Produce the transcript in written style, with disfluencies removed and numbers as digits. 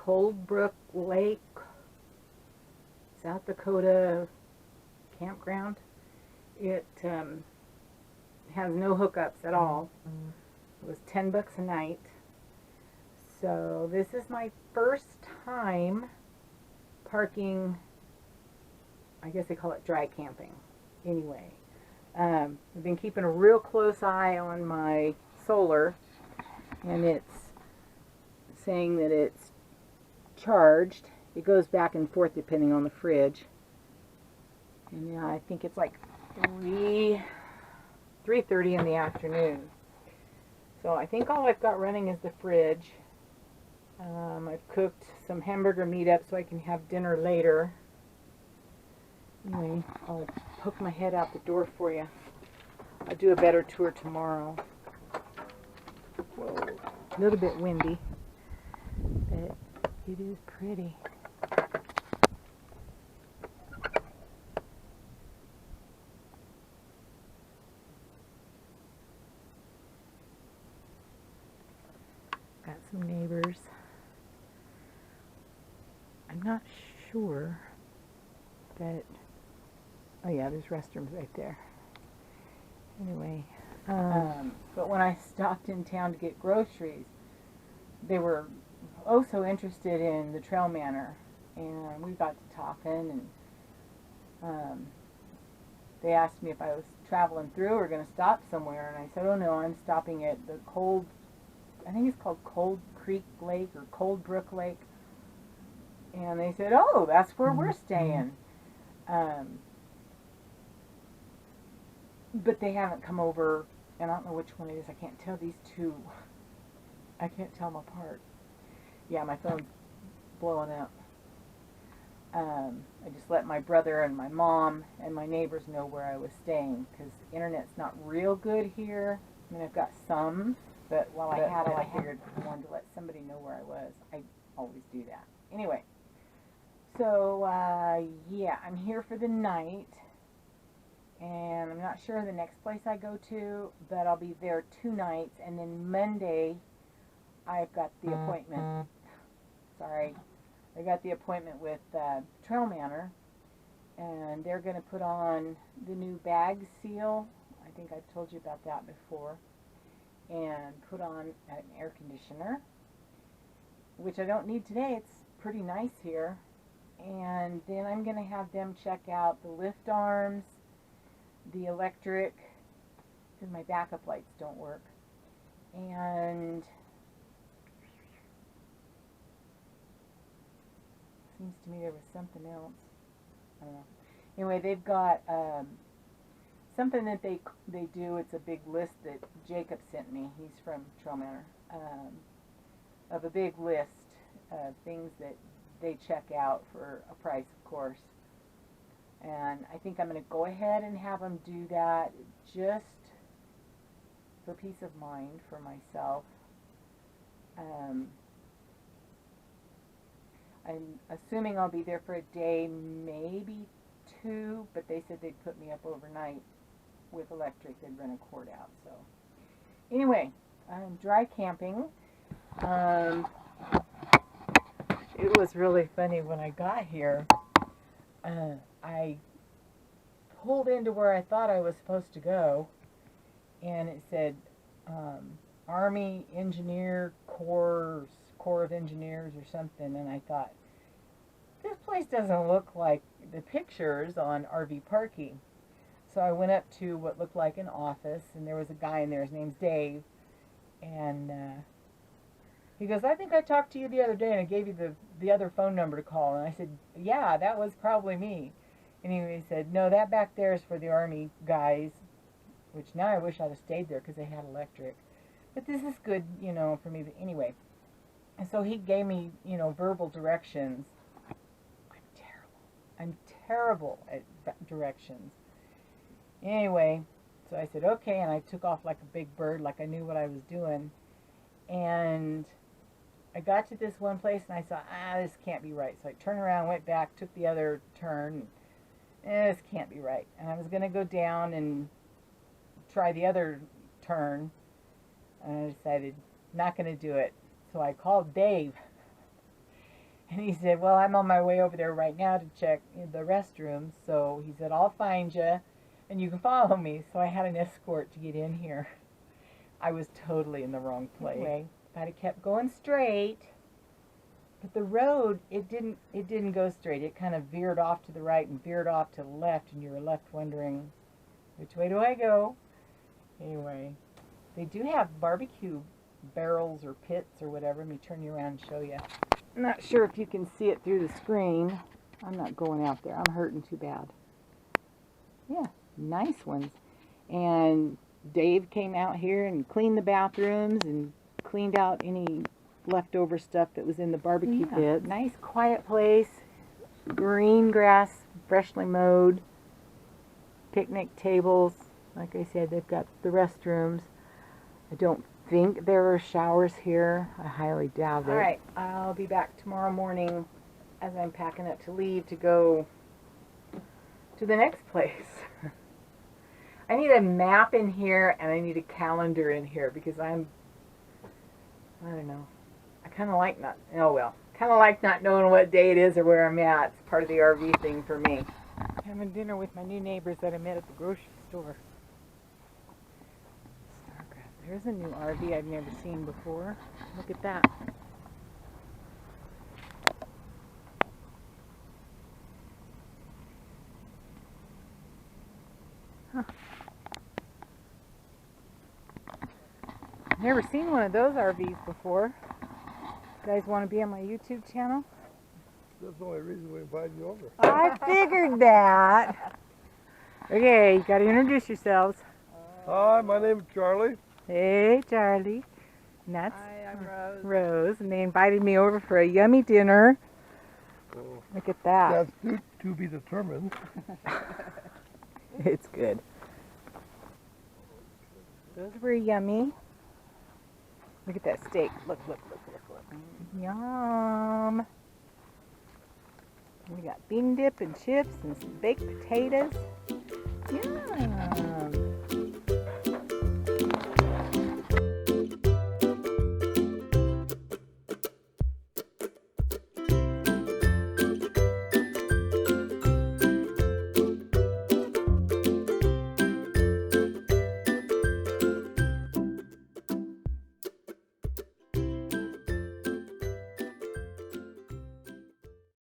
Coldbrook Lake, South Dakota campground. It has no hookups at all. It was $10 a night. So this is my first time parking, I guess they call it dry camping. Anyway, I've been keeping a real close eye on my solar, and it's saying that it's charged. It goes back and forth depending on the fridge. And yeah, I think it's like 3:30 in the afternoon. So I think all I've got running is the fridge. I've cooked some hamburger meat up so I can have dinner later. Anyway, I'll poke my head out the door for you. I'll do a better tour tomorrow. Whoa, a little bit windy, but it is pretty. Got some neighbors. I'm not sure that, oh yeah, there's restrooms right there. Anyway, but when I stopped in town to get groceries, they were oh so interested in the TrailManor, and we got to talking, and they asked me if I was traveling through or going to stop somewhere, and I said, oh no, I'm stopping at the I think it's called Cold Creek Lake or Coldbrook Lake. And they said, oh, that's where we're staying. But they haven't come over, and I don't know which one it is. I can't tell these two. I can't tell them apart. Yeah, my phone's blowing up. I just let my brother and my mom and my neighbors know where I was staying, because the internet's not real good here. I mean, I've got some, but while I had it, I figured I wanted to let somebody know where I was. I always do that. Anyway. So, yeah, I'm here for the night, and I'm not sure the next place I go to, but I'll be there 2 nights, and then Monday, I've got the appointment. Sorry. I got the appointment with TrailManor, and they're going to put on the new bag seal. I think I've told you about that before. And put on an air conditioner, which I don't need today. It's pretty nice here. And then I'm going to have them check out the lift arms, the electric, because my backup lights don't work. And seems to me there was something else. I don't know. Anyway, they've got something that they do. It's a big list that Jacob sent me. He's from TrailManor. Of a big list of things that they check out for a price, of course. And I think I'm going to go ahead and have them do that just for peace of mind for myself. I'm assuming I'll be there for a day, maybe 2, but they said they'd put me up overnight with electric. They'd run a cord out. So anyway, I'm dry camping. It was really funny when I got here. I pulled into where I thought I was supposed to go, and it said Army Engineer Corps of Engineers or something, and I thought, this place doesn't look like the pictures on RV Parking. So I went up to what looked like an office, and there was a guy in there. His name's Dave, and he goes, I think I talked to you the other day, and I gave you the other phone number to call. And I said, yeah, that was probably me. And he said, no, that back there is for the Army guys, which now I wish I'd have stayed there because they had electric. But this is good, you know, for me. But anyway, and so he gave me, you know, verbal directions. I'm terrible at directions. Anyway, so I said, okay, and I took off like a big bird, like I knew what I was doing. And I got to this one place, and I thought, this can't be right. So I turned around, went back, took the other turn. This can't be right. And I was going to go down and try the other turn, and I decided not going to do it. So I called Dave, And he said, well, I'm on my way over there right now to check the restrooms. So he said, I'll find you and you can follow me. So I had an escort to get in here. I was totally in the wrong place. Anyway, if I'd have kept going straight, but the road, it didn't go straight. It kind of veered off to the right and veered off to the left, and you were left wondering, which way do I go? Anyway, they do have barbecue barrels or pits or whatever. Let me turn you around and show you. I'm not sure if you can see it through the screen. I'm not going out there. I'm hurting too bad. Yeah, nice ones. And Dave came out here and cleaned the bathrooms and cleaned out any leftover stuff that was in the barbecue pit. Nice quiet place. Green grass, freshly mowed. Picnic tables. Like I said, they've got the restrooms. I don't think there are showers here. I highly doubt it. Alright, I'll be back tomorrow morning as I'm packing up to leave to go to the next place. I need a map in here and I need a calendar in here because I don't know. I kind of like not, kind of like not knowing what day it is or where I'm at. It's part of the RV thing for me. I'm having dinner with my new neighbors that I met at the grocery store. There's a new RV I've never seen before. Look at that. Huh. Never seen one of those RVs before. You guys want to be on my YouTube channel? That's the only reason we invited you over. I figured that. Okay, you got to introduce yourselves. Hi, my name is Charlie. Hey, Charlie. And that's Hi, I'm Rose. Rose, and they invited me over for a yummy dinner. Look at that. That's to be determined. It's good. Those were yummy. Look at that steak. Look. Yum. We got bean dip and chips and some baked potatoes. Yum.